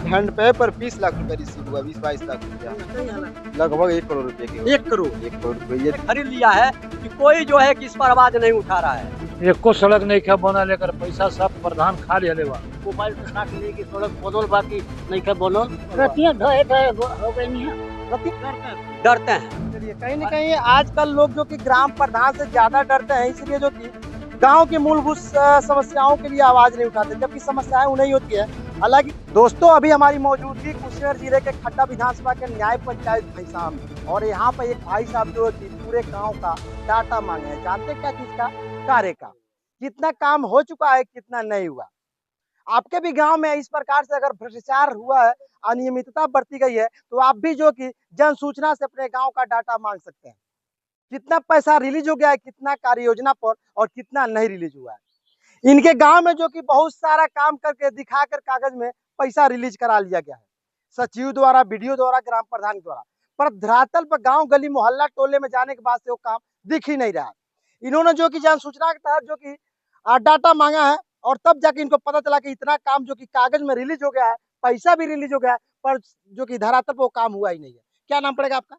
Hand pipe पर 20 लाख रुपए receive हुआ, 20-22 लाख रुपया, लगभग 1 करोड़ रुपए की। 1 करोड़ 1 करोड़ रुपये खरीद लिया है कि कोई जो है कि इस पर आवाज नहीं उठा रहा है। एको सड़क नहीं क्या बना लेकर पैसा सब प्रधान खा ले लेवा। मोबाइल से साथ लेके सड़क बनल बाकी नहीं क्या बनल। रतिया ढहे ढहे हो गई है। डरते हैं चलिए कहीं न कहीं आजकल लोग जो कि ग्राम प्रधान से ज्यादा डरते हैं, इसलिए जो कि गांव की मूलभूत समस्याओं के लिए आवाज नहीं उठाते, जबकि समस्याएं उन्हें होती है। हालांकि दोस्तों अभी हमारी मौजूदगी कुशीनगर जिले के खड्डा विधानसभा के न्याय पंचायत भैंसा में, और यहाँ पर एक भाई साहब जो कि पूरे गांव का डाटा मांगे हैं। जानते क्या चीज का? कार्य का, कितना काम हो चुका है, कितना नहीं हुआ। आपके भी गांव में इस प्रकार से अगर भ्रष्टाचार हुआ है, अनियमितता बरती गई है, तो आप भी जो कि जन सूचना से अपने गांव का डाटा मांग सकते हैं। कितना पैसा रिलीज हो गया है, कितना कार्य योजना पर, और कितना नहीं रिलीज हुआ है। इनके गांव में जो कि बहुत सारा काम करके दिखाकर कागज में पैसा रिलीज करा लिया गया है, सचिव द्वारा, बीडीओ द्वारा, ग्राम प्रधान द्वारा, पर धरातल पर गांव गली मोहल्ला टोले में जाने के बाद से वो काम दिख ही नहीं रहा। इन्होंने जो कि जन सूचना के तहत जो कि डाटा मांगा है, और तब जाके इनको पता चला कि इतना काम जो कि कागज में रिलीज हो गया है, पैसा भी रिलीज हो गया है, पर जो कि धरातल पर वो काम हुआ ही नहीं है। क्या नाम पड़ेगा आपका?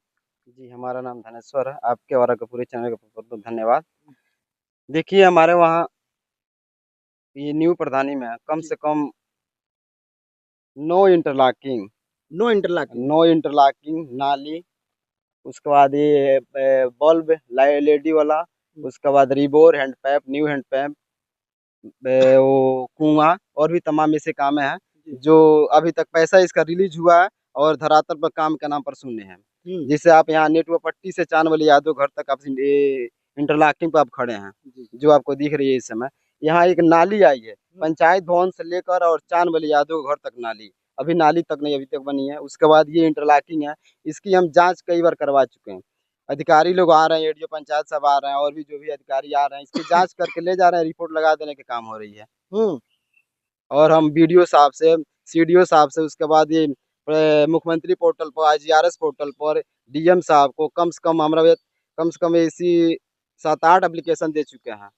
जी, हमारा नाम धनेश्वर है। आपके और आपके पूरे चैनल का बहुत-बहुत धन्यवाद। देखिए हमारे वहाँ ये न्यू प्रधानी में कम से कम नो इंटरलॉकिंग, नो इंटरलॉकिंग नाली, उसके बाद ये बल्ब एलईडी वाला, उसके बाद रिबोर, हैंड पैप, न्यू हैंड पैप, वो कुआं, और भी तमाम ऐसे काम हैं जो अभी तक पैसा इसका रिलीज हुआ है और धरातल पर काम के नाम पर शून्य है। जिससे आप यहाँ नेटवर्क पट्टी से चांदवली यादव घर तक आप इंटरलॉकिंग पर आप खड़े हैं, जो आपको दिख रही है इस समय। यहाँ एक नाली आई है पंचायत भवन से लेकर और चांदवली यादव घर तक नाली, अभी नाली तक नहीं अभी तक बनी है। उसके बाद ये इंटरलॉकिंग है, इसकी हम जांच कई बार करवा चुके हैं। अधिकारी लोग आ रहे हैं, एडीओ पंचायत सब आ रहे हैं, और भी जो भी अधिकारी आ रहे हैं, इसकी जांच करके ले जा रहे हैं, रिपोर्ट लगा देने के काम हो रही है। और हम बीडीओ साहब से, सीडीओ साहब से, उसके बाद ये मुख्यमंत्री पोर्टल पर, आईजीआरएस पोर्टल पर डीएम साहब को कम से कम ऐसी 7-8 एप्लीकेशन दे चुके हैं।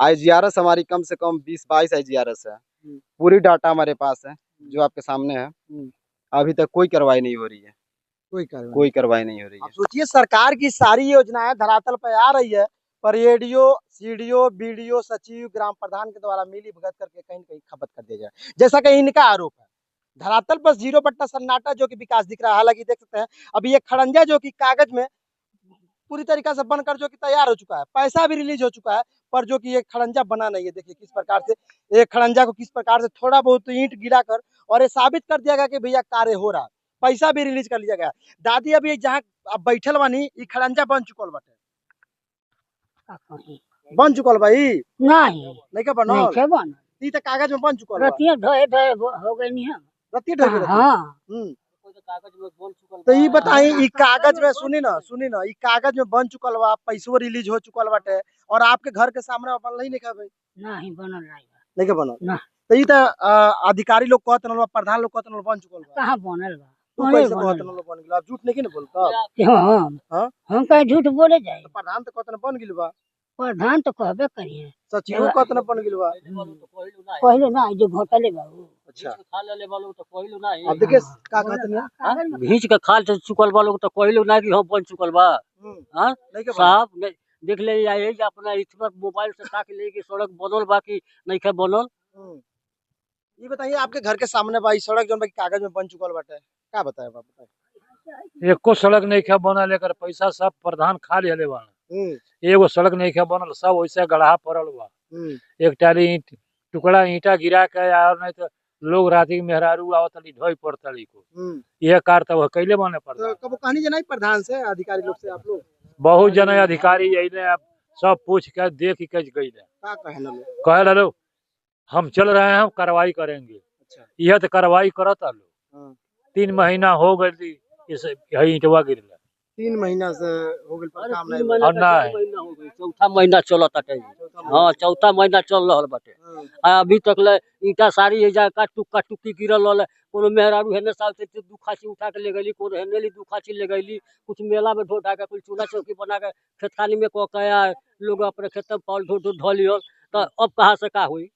आईजीआरएस हमारी कम से कम 20-22 आईजीआरएस है, पूरी डाटा हमारे पास है जो आपके सामने है। अभी तक कोई कार्रवाई नहीं हो रही है, कोई कार्रवाई नहीं हो रही है। सोचिए सरकार की सारी योजनाएं धरातल पर आ रही है, पर एडीओ, सीडीओ, बीडीओ, सचिव, ग्राम प्रधान के द्वारा मिली भगत करके कहीं न कहीं खपत कर दिया जाए, जैसा कि इनका आरोप है। धरातल पर 0 सन्नाटा जो कि विकास दिख रहा है। हालांकि देख सकते हैं अभी ये खड़ंजा जो कि कागज में पूरी तरीके से बनकर जो कि तैयार हो चुका है, पैसा भी रिलीज हो चुका है, पर जो कि ये खड़ंजा बना नहीं है। देखिए किस प्रकार से एक खड़ंजा को किस प्रकार से थोड़ा बहुत ईंट गिरा कर और ये साबित कर दिया गया कि भैया कार्य हो रहा है, पैसा भी रिलीज कर लिया गया। दादी अभी जहाँ अब बैठल बानी, ई खड़ंजा बन चुकल बाटे, बन चुकल भाई नहीं का बनल, नहीं के बन ई त कागज में बन चुकल बा। रतिया ढहे ढहे हो गई है। रत्ती ढह गई। हाँ तो ये बताई ई कागज में, सुनी ना, ई कागज में बन चुकल बा, पैसो रिलीज हो चुकल बाटे, और आपके घर के सामने अपन नहीं लिखा भाई, नहीं बनल नहीं के बनल ना। तो ई त अधिकारी लोग कहत रहल बा, प्रधान लोग कहत रहल बन चुकल बा। कहाँ बनल बा? तू कैसे कहत रहल बन गेल? आप झूठ नहीं ना बोलता। हां हम कहीं झूठ बोले जाए? तो प्रधान तो कहत बन गेल बा, प्रधान तो कहबे करिए, सचिव कहत बन गेल बा। पहले ना जो घोटाले बा। अच्छा खा ले वालों तो कोई ना अब देखिए का कहत नहीं घींच के खाल चुकल वालों तो कोई ना कि हम बन चुकल बा। हां नहीं के साहब देख ले आए अपना इस पर मोबाइल से ताक ले कि सड़क बनल बाकी नहीं के बनल। ये बताइए आपके घर के सामने बा ई सड़क जोन बा कागज में बन चुकल बाटे, का बताए बाप बताए? एको सड़क नहीं क्या बना लेकर पैसा सब प्रधान खा ले लेवा। एगो सड़क नहीं क्या बनल, सब वैसे गढ़ा पड़ल बा। एक टाली ईंट टुकड़ा ईंटा गिरा के, और नहीं तो लोग राती मेहरारू आवतली ढोई पड़तली को, यह कार तब कैले बने पड़ता। तो कबो कहानी जनाई प्रधान से, अधिकारी लोग से आप लोग? बहुत जन अधिकारी अइले, सब पूछ के देख के गई का कहना लोग? कह लो हम चल रहे हैं, हम कार्रवाई करेंगे। अच्छा यह तो कार्रवाई करता लो। 3 महीना हो गई इस ईंटवा गिरला, 3 महीना से हो गइल पर काम नहीं और ना है। चौथा महीना चलता है। हाँ चौथा महीना चल रहा बाटे, अभी तक ले ईटा सारी है जा टुक्का टुक्की गिरल रहा। कोनो मेहरारू हेने साल से दुखाची उठा के ले गई, कोनो हेने ली दुखाची ले गई, कुछ मेला में ढो ढा के, कुछ चूल्हा चौकी बना के खेतखानी में कह लोग अपने खेत में पाल ढो लियो। तो अब कहाँ से का हुई?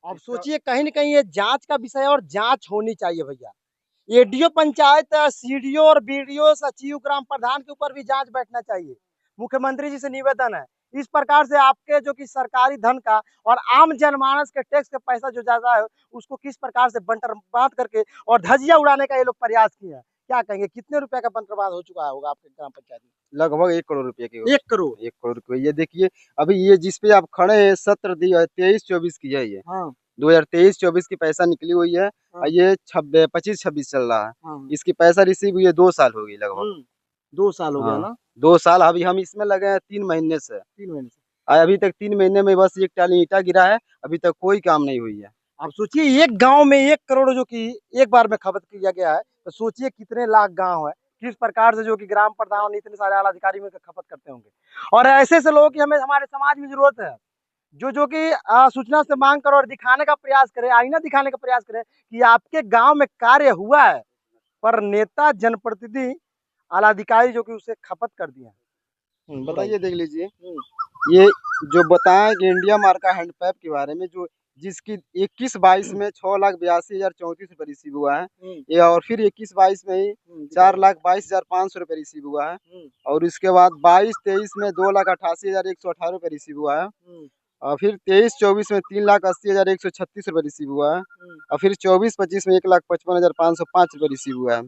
अब सोचिए कहीं न कहीं ये जाँच का विषय है और जाँच होनी चाहिए भैया। एडीओ पंचायत, सीडीओ और बीडीओ, सचिव, ग्राम प्रधान के ऊपर भी जाँच बैठना चाहिए। मुख्यमंत्री जी से निवेदन है, इस प्रकार से आपके जो कि सरकारी धन का और आम जनमानस के टैक्स का पैसा जो ज़्यादा है, उसको किस प्रकार से बंटरबांट करके और धज्जियाँ उड़ाने का ये लोग प्रयास किए हैं। क्या कहेंगे कितने रुपए का बंटरबांट हो चुका होगा आपके ग्राम पंचायत में? लगभग 1 करोड़ रुपए की 1 करोड़। 1 करोड़ रुपए। ये देखिए, अभी ये जिस पे आप खड़े हैं सत्र दी है 23-24 की है ये। हाँ, 2023-24 की पैसा निकली हुई है हाँ। और ये 25-26 चल रहा है। हाँ। इसकी पैसा रिसीव हुई है 2 साल हो गई लगभग। 2 साल हो गया हाँ, ना? 2 साल अभी हम इसमें लगे हैं 3 महीने से। 3 महीने से। अभी तक 3 महीने में बस 1 टाली ईंटा गिरा है, अभी तक कोई काम नहीं हुई है। आप सोचिए एक गांव में 1 करोड़ जो कि एक बार में खपत किया गया है, तो सोचिए कितने लाख गांव है, किस प्रकार से जो कि ग्राम प्रधान इतने सारे आला अधिकारी मिलकर खपत करते होंगे। और ऐसे लोगों की हमें हमारे समाज में जरूरत है, जो कि सूचना से मांग कर और दिखाने का प्रयास करें, आईना दिखाने का प्रयास करें कि आपके गाँव में कार्य हुआ है, पर नेता, जनप्रतिनिधि, आला अधिकारी जो कि उसे खपत कर दिए हैं। बताइए, देख लीजिए, हुँ। ये जो बताएं कि इंडिया मार्का हैंडपैप के बारे में, जो जिसकी 21-22 में 6,82,034 रुपए रिसीव हुआ है, ये और फिर 21-22 में ही 4,22,500 रुपए रिसीव हुआ है, और इसके बाद 22-23 में 2,88,118 रुपए रिसीव हुआ है, और फिर 23-24 में 3,80,136 रुपए रिसीव हुआ है, और फिर 24-25 में 1,55,505 रुपए रिसीव हुआ है।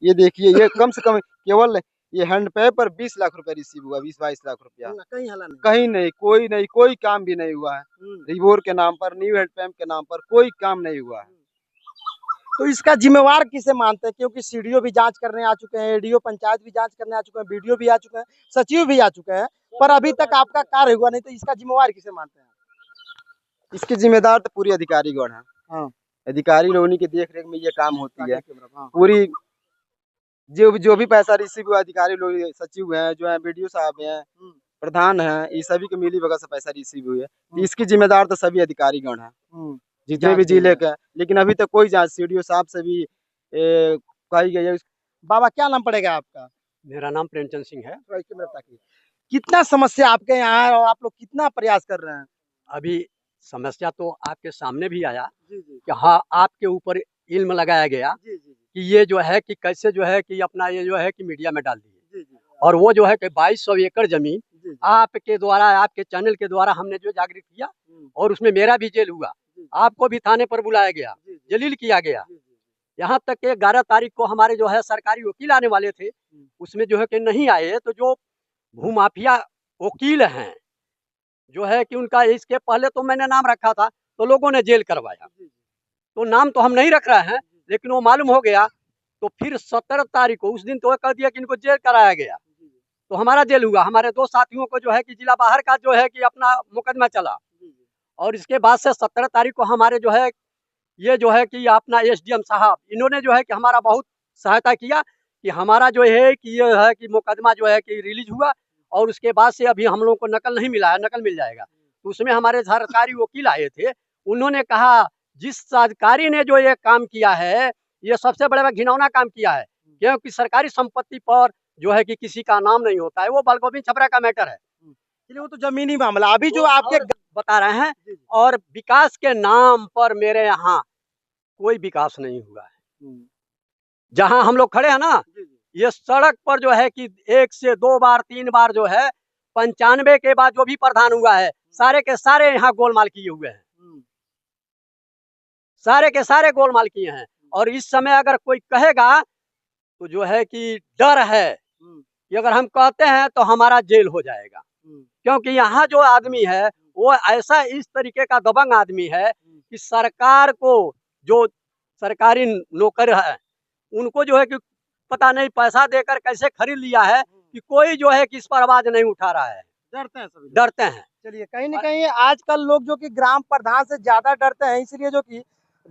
ये देखिए, ये कम से कम केवल ये हैंडपैप पर 20 लाख रुपए रिसीव हुआ, 20-22 लाख रुपया। कहीं हला नहीं। कहीं नहीं, कोई नहीं, कोई काम भी नहीं हुआ है। रिवोर के नाम पर, न्यू हैंडपैप के नाम पर कोई काम नहीं हुआ है। तो इसका जिम्मेवार किसे मानते हैं? क्योंकि सीडीओ भी जांच करने आ चुके हैं, एडीओ पंचायत भी जांच करने आ चुके हैं, बीडीओ भी आ चुके हैं, सचिव भी आ चुके हैं, पर अभी तक आपका कार्य हुआ नहीं, तो इसका जिम्मेवार किसे मानते हैं? इसके जिम्मेदार तो पूरी अधिकारीगण है। हाँ। अधिकारी लोगों की देख रेख में ये काम होती है। हाँ। पूरी जो भी पैसा रिसीव हुआ, अधिकारी लोग, सचिव हैं, जो है बीडीओ साहब हैं, प्रधान हैं, ये सभी की मिली भगत से पैसा रिसीव हुई है। तो इसकी जिम्मेदार तो सभी अधिकारीगण हैं, जितने भी जिले के हैं। लेकिन अभी तक कोई जांच सीडीओ साहब से भी कही गई है। बाबा क्या नाम पड़ेगा आपका? मेरा नाम प्रेमचंद सिंह है। थोड़ा इसके मेरे ताकि। कितना समस्या आपके यहाँ है और आप लोग कितना प्रयास कर रहे हैं? अभी समस्या तो आपके सामने भी आया जी, जी। कि हाँ, आपके ऊपर इल्म लगाया गया जी, जी। कि ये जो है कि कैसे जो है कि अपना ये जो है कि मीडिया में डाल दिए, जी, जी। और वो जो है कि 2200 एकड़ जमीन जी, जी। आपके द्वारा, आपके चैनल के द्वारा हमने जो जागृत किया, और उसमें मेरा भी जेल हुआ, आपको भी थाने पर बुलाया गया, जलील किया गया। यहाँ तक कि 11 तारीख को हमारे जो है सरकारी वकील आने वाले थे, उसमें जो है कि नहीं आए, तो जो भूमाफिया वकील हैं, जो है कि उनका, इसके पहले तो मैंने नाम रखा था, तो लोगों ने जेल करवाया, तो नाम तो हम नहीं रख रहे हैं, लेकिन वो मालूम हो गया, तो फिर 17 तारीख को, उस दिन तो कह दिया कि इनको जेल कराया गया, तो हमारा जेल हुआ। हमारे 2 साथियों को जो है कि जिला बाहर का जो है कि अपना मुकदमा चला, और इसके बाद से 17 तारीख को हमारे जो है ये जो है कि अपना एसडीएम साहब, इन्होंने जो है कि हमारा बहुत सहायता किया कि हमारा जो है कि ये है कि मुकदमा जो है कि रिलीज हुआ, और उसके बाद से अभी हम लोगों को नकल नहीं मिला है, नकल मिल जाएगा। तो उसमें हमारे सरकारी वकील आए थे, उन्होंने कहा जिस अधिकारी ने जो ये काम किया है, ये सबसे बड़ा घिनौना काम किया है, क्योंकि सरकारी संपत्ति पर जो है कि किसी का नाम नहीं होता है, वो बलगोविंद छपरा का मैटर है। चलिए वो तो जमीनी मामला, अभी जो आपके बता रहे हैं, और विकास के नाम पर मेरे यहाँ कोई विकास नहीं हुआ है। जहाँ हम लोग खड़े हैं ना, ये सड़क पर जो है कि 1 से 2 बार 3 बार जो है 95 के बाद जो भी प्रधान हुआ है, सारे के सारे यहाँ गोलमाल किए हुए हैं, सारे के सारे गोलमाल किए हैं। और इस समय अगर कोई कहेगा तो जो है कि डर है कि अगर हम कहते हैं तो हमारा जेल हो जाएगा, क्योंकि यहाँ जो आदमी है वो ऐसा इस तरीके का दबंग आदमी है कि सरकार को, जो सरकारी नौकर है, उनको जो है कि पता नहीं पैसा देकर कैसे खरीद लिया है कि कोई जो है कि इस पर आवाज नहीं उठा रहा है, डरते हैं सभी। डरते हैं। चलिए कहीं न कहीं आजकल लोग जो कि ग्राम प्रधान से ज्यादा डरते हैं, इसलिए जो कि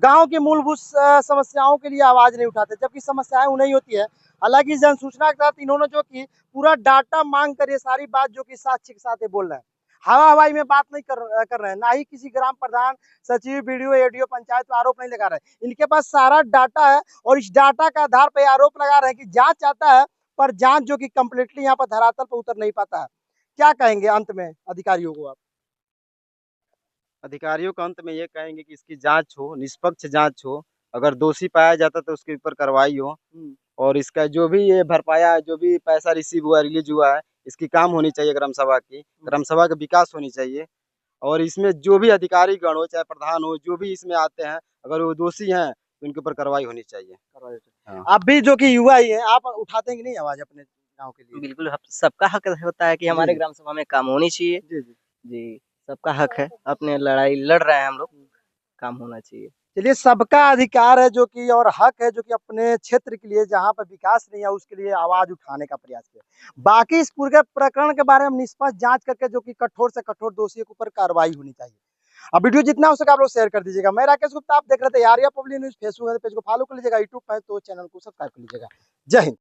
गांव की मूलभूत समस्याओं के लिए आवाज नहीं उठाते, जबकि समस्याएं उन्हें होती है। हालांकि जनसूचना के तहत इन्होंने जो कि पूरा डाटा मांग कर ये सारी बात जो कि साक्ष्य के साथ ये बोल रहे हैं, हवा हवाई में बात नहीं कर रहे हैं, ना ही किसी ग्राम प्रधान, सचिव, बीडीओ, एडीओ पंचायत पर आरोप नहीं लगा रहे हैं। इनके पास सारा डाटा है और इस डाटा के आधार पर आरोप लगा रहे हैं कि जांच आता है, पर जांच जो कि कम्प्लीटली यहाँ पर धरातल पर उतर नहीं पाता है। क्या कहेंगे अंत में अधिकारियों को आप? अधिकारियों का अंत में ये कहेंगे कि इसकी जांच हो, निष्पक्ष जांच हो। अगर दोषी पाया जाता तो उसके ऊपर कार्रवाई हो और इसका जो भी ये भरपाया, जो भी पैसा रिसीव हुआ, रिलीज हुआ है, इसकी काम होनी चाहिए ग्राम सभा की। ग्राम सभा का विकास होनी चाहिए और इसमें जो भी अधिकारी गण हो, चाहे प्रधान हो, जो भी इसमें आते हैं, अगर वो दोषी हैं तो उनके ऊपर कार्रवाई होनी चाहिए। हाँ। आप भी जो कि युवा ही है, आप उठाते हैं कि नहीं आवाज अपने गांव के लिए? बिल्कुल सबका हक होता है कि हमारे जी। ग्राम सभा में काम होनी चाहिए। जी जी। जी, सबका हक है। अपने लड़ाई लड़ रहे हैं हम लोग, काम होना चाहिए। चलिए, सबका अधिकार है जो कि और हक है जो कि अपने क्षेत्र के लिए जहाँ पर विकास नहीं है उसके लिए आवाज उठाने का प्रयास किया। बाकी इस पूरे प्रकरण के बारे में निष्पक्ष जांच करके जो कि कठोर से कठोर दोषियों के ऊपर कार्रवाई होनी चाहिए। अब वीडियो जितना हो सके आप लोग शेयर कर दीजिएगा। मैं राकेश गुप्ता, आप देख रहे थे Arya public news. Facebook page को फॉलो कर लीजिएगा, यूट्यूब पर तो चैनल को सब्सक्राइब कर लीजिएगा। जय हिंद।